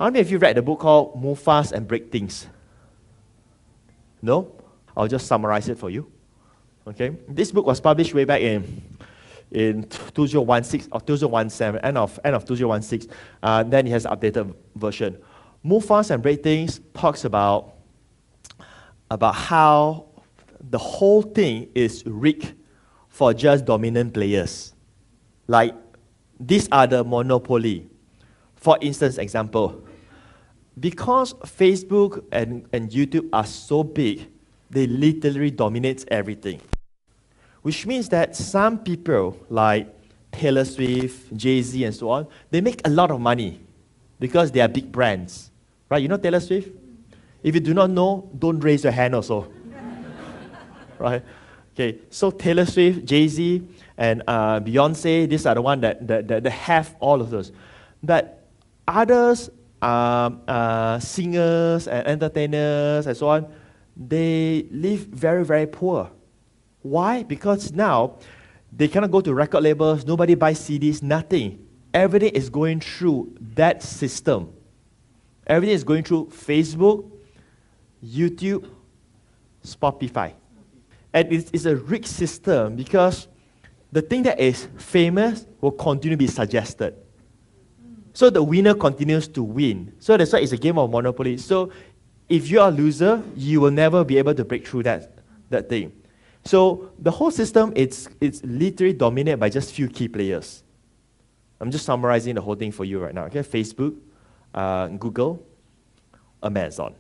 How many of you read the book called Move Fast and Break Things? No? I'll just summarize it for you. Okay? This book was published way back in 2016 or 2017, end of 2016. Then it has an updated version. Move Fast and Break Things talks about how the whole thing is rigged for just dominant players. Like, these are the monopoly. For instance, example, because Facebook and YouTube are so big, they literally dominate everything. Which means that some people like Taylor Swift, Jay-Z and so on, they make a lot of money because they are big brands. Right? You know Taylor Swift? If you do not know, don't raise your hand also. Right? Okay, so Taylor Swift, Jay-Z, and Beyonce, these are the ones that have all of those. But others, singers and entertainers and so on, they live very, very poor. Why? Because now they cannot go to record labels, nobody buys CDs, nothing. Everything is going through that system. Everything is going through Facebook, YouTube, Spotify. And it's a rigged system because the thing that is famous will continue to be suggested. So the winner continues to win. So that's why it's a game of monopoly. So if you are a loser, you will never be able to break through that thing. So the whole system, it's literally dominated by just few key players. I'm just summarizing the whole thing for you right now. Okay, Facebook, Google, Amazon.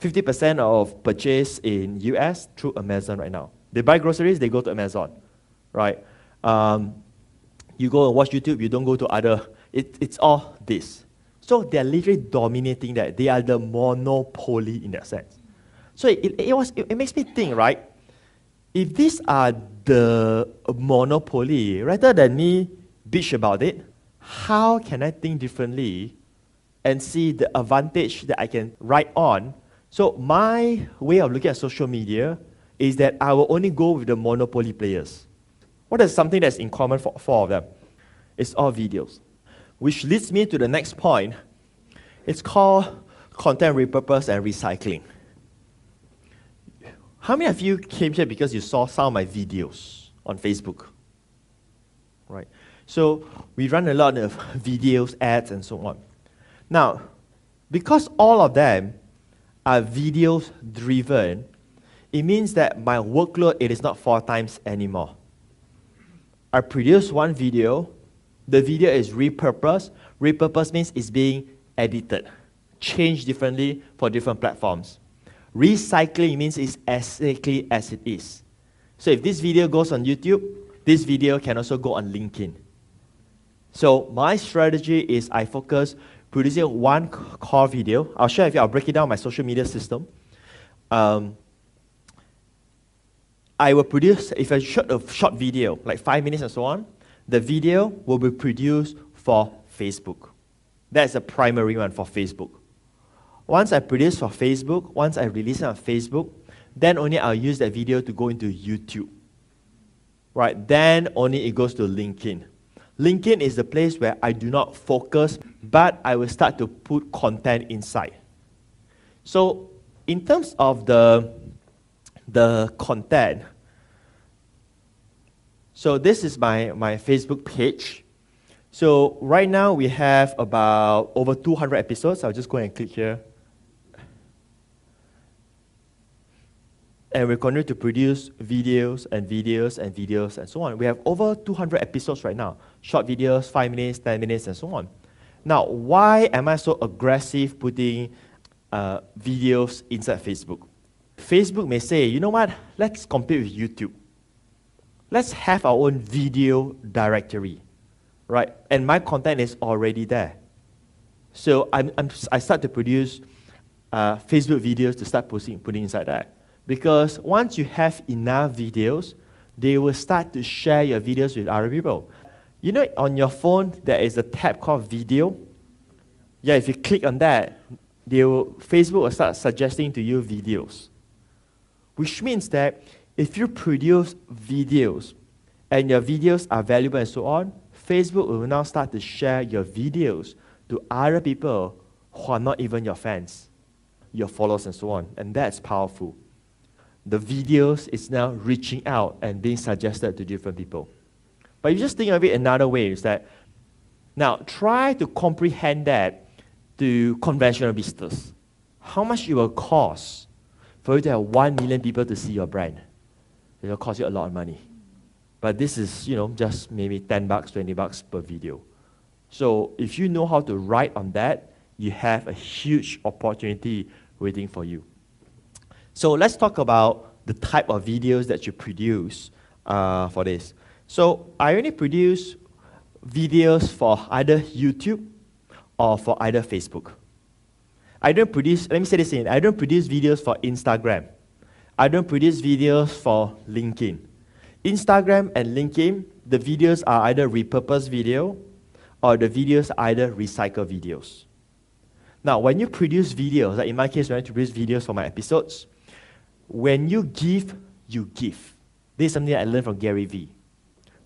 50% of purchase in US through Amazon right now. They buy groceries, they go to Amazon, right? You go and watch YouTube, you don't go to other. It's all this. So they're literally dominating that. They are the monopoly in that sense. So it makes me think, right? If these are the monopoly, rather than me bitch about it, how can I think differently and see the advantage that I can ride on? So my way of looking at social media is that I will only go with the monopoly players. What is something that's in common for four of them? It's all videos. Which leads me to the next point. It's called content repurpose and recycling. How many of you came here because you saw some of my videos on Facebook? Right. So we run a lot of videos, ads, and so on. Now, because all of them are videos driven, it means that my workload, it is not 4 times anymore. I produce one video, the video is repurposed. Repurposed means it's being edited, changed differently for different platforms. Recycling means it's exactly as it is. So if this video goes on YouTube, this video can also go on LinkedIn. So my strategy is I focus producing one core video. I'll share with you, I'll break it down my social media system. I will produce, if I shoot a short video, like 5 minutes and so on, the video will be produced for Facebook. That's the primary one for Facebook. Once I produce for Facebook, once I release it on Facebook, then only I'll use that video to go into YouTube. Right? Then only it goes to LinkedIn. LinkedIn is the place where I do not focus, but I will start to put content inside. So in terms of the content, so this is my Facebook page. So right now we have about over 200 episodes. I'll just go and click here. And we're going to produce videos and videos and videos and so on. We have over 200 episodes right now. Short videos, 5 minutes, 10 minutes, and so on. Now, why am I so aggressive putting videos inside Facebook? Facebook may say, you know what, let's compete with YouTube. Let's have our own video directory, right? And my content is already there. So I start to produce Facebook videos to start putting inside that. Because once you have enough videos, they will start to share your videos with other people. You know, on your phone, there is a tab called Video. Yeah, if you click on that, Facebook will start suggesting to you videos. Which means that if you produce videos and your videos are valuable and so on, Facebook will now start to share your videos to other people who are not even your fans, your followers and so on. And that's powerful. The videos is now reaching out and being suggested to different people. But you just think of it another way, is that now try to comprehend that to conventional business. How much it will cost for you to have 1 million people to see your brand? It will cost you a lot of money. But this is, just maybe $10, $20 per video. So if you know how to write on that, you have a huge opportunity waiting for you. So let's talk about the type of videos that you produce for this. So I only produce videos for either YouTube or for either Facebook. I don't produce, let me say this again, I don't produce videos for Instagram. I don't produce videos for LinkedIn. Instagram and LinkedIn, the videos are either repurposed video or the videos are either recycled videos. Now, when you produce videos, like in my case, when I produce videos for my episodes, when you give, you give. This is something that I learned from Gary Vee.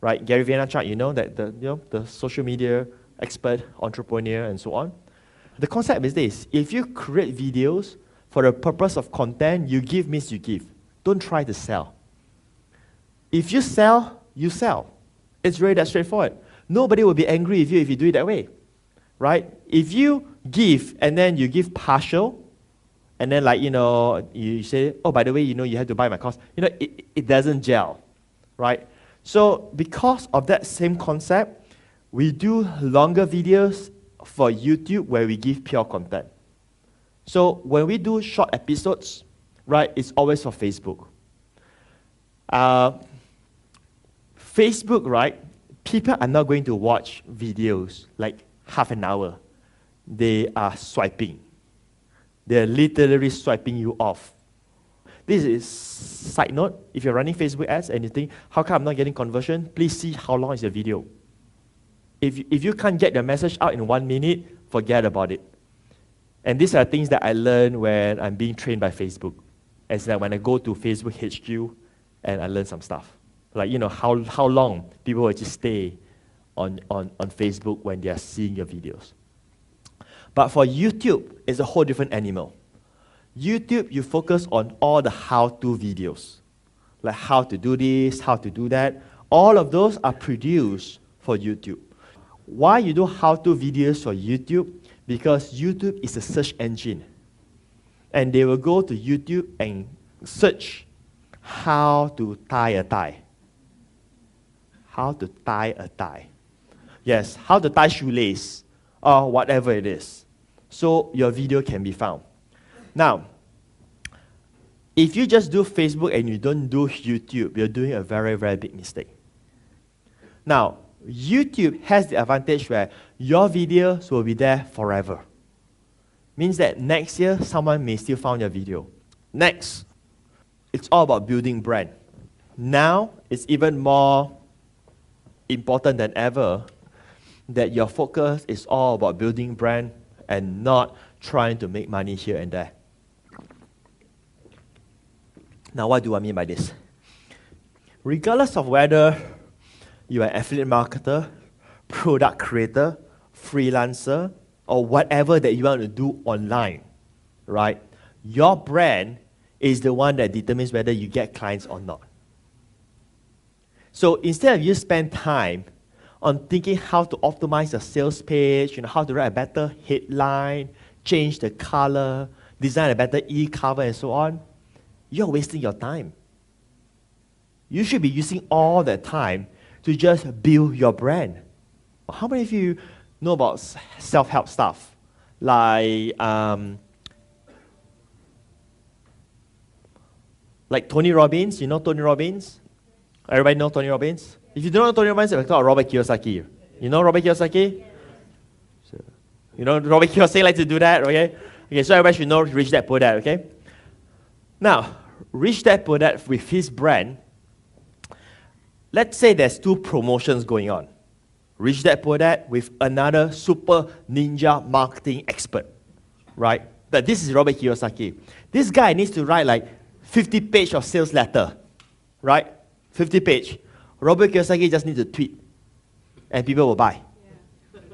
Right? Gary Vaynerchuk, the social media expert, entrepreneur, and so on. The concept is this: if you create videos for the purpose of content, you give means you give. Don't try to sell. If you sell, you sell. It's really that straightforward. Nobody will be angry with you if you do it that way, right? If you give and then you give partial, and then you say, oh, by the way, you have to buy my course. It doesn't gel, right? So because of that same concept, we do longer videos for YouTube where we give pure content. So when we do short episodes, right, it's always for Facebook. Facebook, right, people are not going to watch videos like half an hour. They are swiping. They're literally swiping you off. This is side note. If you're running Facebook ads and you think, how come I'm not getting conversion? Please see how long is the video. If you can't get the message out in 1 minute, forget about it. And these are things that I learned when I'm being trained by Facebook. It's like when I go to Facebook HQ and I learn some stuff. Like, how long people will just stay on Facebook when they are seeing your videos. But for YouTube, it's a whole different animal. YouTube, you focus on all the how-to videos. Like how to do this, how to do that. All of those are produced for YouTube. Why you do how-to videos for YouTube? Because YouTube is a search engine. And they will go to YouTube and search how to tie a tie. How to tie a tie. Yes, how to tie shoelace or whatever it is. So your video can be found. Now, if you just do Facebook and you don't do YouTube, you're doing a very, very big mistake. Now, YouTube has the advantage where your videos will be there forever. Means that next year, someone may still find your video. Next, it's all about building brand. Now, it's even more important than ever that your focus is all about building brand and not trying to make money here and there. Now, what do I mean by this? Regardless of whether you're an affiliate marketer, product creator, freelancer, or whatever that you want to do online, right? Your brand is the one that determines whether you get clients or not. So instead of you spend time on thinking how to optimize a sales page, how to write a better headline, change the color, design a better e-cover and so on, you're wasting your time. You should be using all that time to just build your brand. How many of you know about self-help stuff? Like Tony Robbins, Tony Robbins? Everybody know Tony Robbins? If you don't know Tony Robbins, we're talking about Robert Kiyosaki. You know Robert Kiyosaki? Robert Kiyosaki likes to do that, okay? Okay, so everybody should know Rich Dad Poor Dad, okay? Now, Rich Dad Poor Dad with his brand, let's say there's 2 promotions going on. Rich Dad Poor Dad with another super ninja marketing expert, right? But this is Robert Kiyosaki. This guy needs to write like 50 pages of sales letter, right? 50 pages. Robert Kiyosaki just needs to tweet, and people will buy.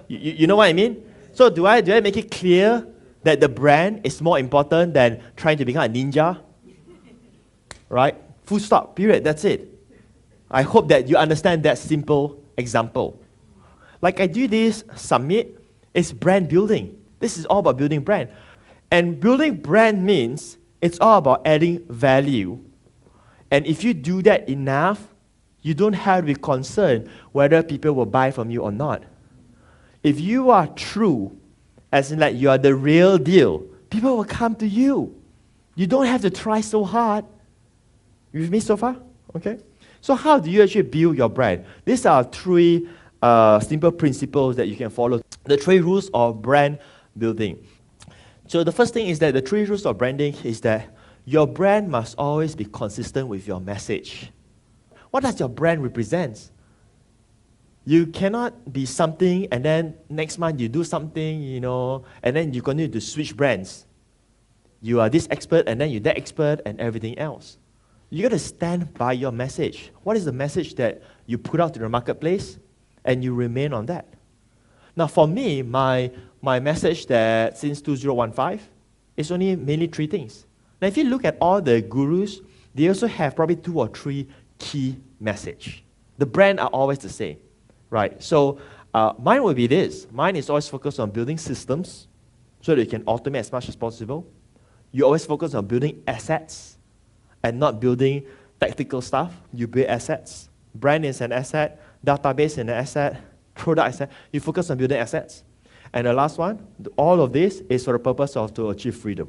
Yeah. You know what I mean? So do I make it clear that the brand is more important than trying to become a ninja? Right? Full stop, period, that's it. I hope that you understand that simple example. Like I do this summit, it's brand building. This is all about building brand. And building brand means it's all about adding value. And if you do that enough, you don't have to be concerned whether people will buy from you or not. If you are true, as in like you are the real deal, people will come to you. You don't have to try so hard. You with me so far? Okay. So how do you actually build your brand? These are three simple principles that you can follow. The three rules of brand building. So the first thing is that the three rules of branding is that your brand must always be consistent with your message. What does your brand represent? You cannot be something and then next month you do something, and then you continue to switch brands. You are this expert and then you're that expert and everything else. You got to stand by your message. What is the message that you put out to the marketplace? And you remain on that. Now for me, my message that since 2015 is only mainly three things. Now if you look at all the gurus, they also have probably 2 or 3 key message. The brand are always the same, right? So mine will be this. Mine is always focused on building systems so that you can automate as much as possible. You always focus on building assets and not building tactical stuff. You build assets. Brand is an asset. Database is an asset. Product asset. You focus on building assets. And the last one, all of this is for the purpose of to achieve freedom.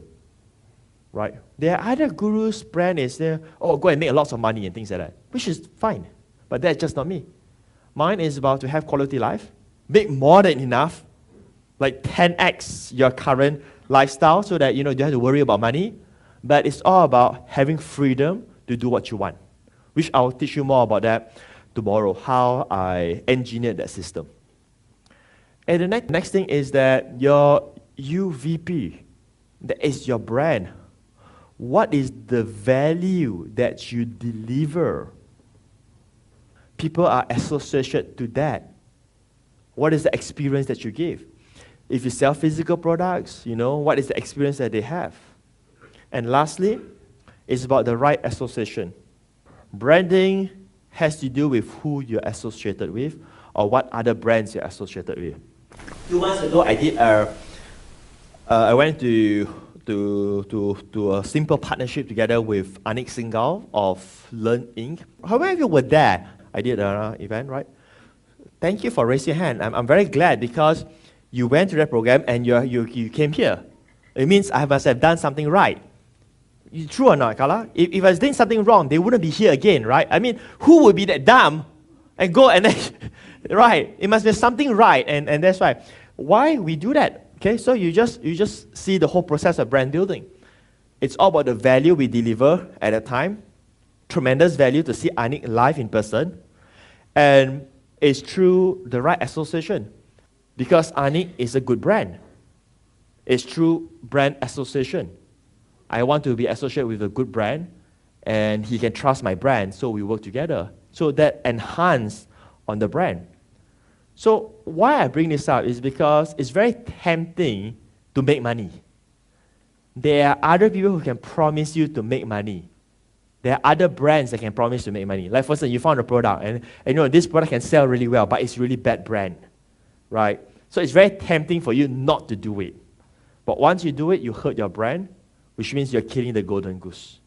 Right? There are other gurus' brand is there, go and make lots of money and things like that, which is fine. But that's just not me. Mine is about to have quality life, make more than enough, like 10x your current lifestyle so that you don't have to worry about money. But it's all about having freedom to do what you want, which I'll teach you more about that tomorrow, how I engineered that system. And the next thing is that your UVP, that is your brand. What is the value that you deliver? People are associated to that. What is the experience that you give? If you sell physical products, what is the experience that they have? And lastly, it's about the right association. Branding has to do with who you're associated with or what other brands you're associated with. 2 months ago, I went to a simple partnership together with Anik Singhal of Learn Inc. How many of you were there? I did an event, right? Thank you for raising your hand. I'm very glad because you went to that program and you came here. It means I must have done something right. True or not, Kala? If I was doing something wrong, they wouldn't be here again, right? I mean, who would be that dumb and go and then, right? It must be something right, and that's why. Why we do that? Okay, so you just see the whole process of brand building. It's all about the value we deliver at a time. Tremendous value to see Anik live in person. And it's through the right association. Because Anik is a good brand. It's through brand association. I want to be associated with a good brand, and he can trust my brand, so we work together. So that enhance on the brand. So why I bring this up is because it's very tempting to make money. There are other people who can promise you to make money. There are other brands that can promise to make money. Like for instance, you found a product, and this product can sell really well, but it's really bad brand, right? So it's very tempting for you not to do it. But once you do it, you hurt your brand, which means you're killing the golden goose.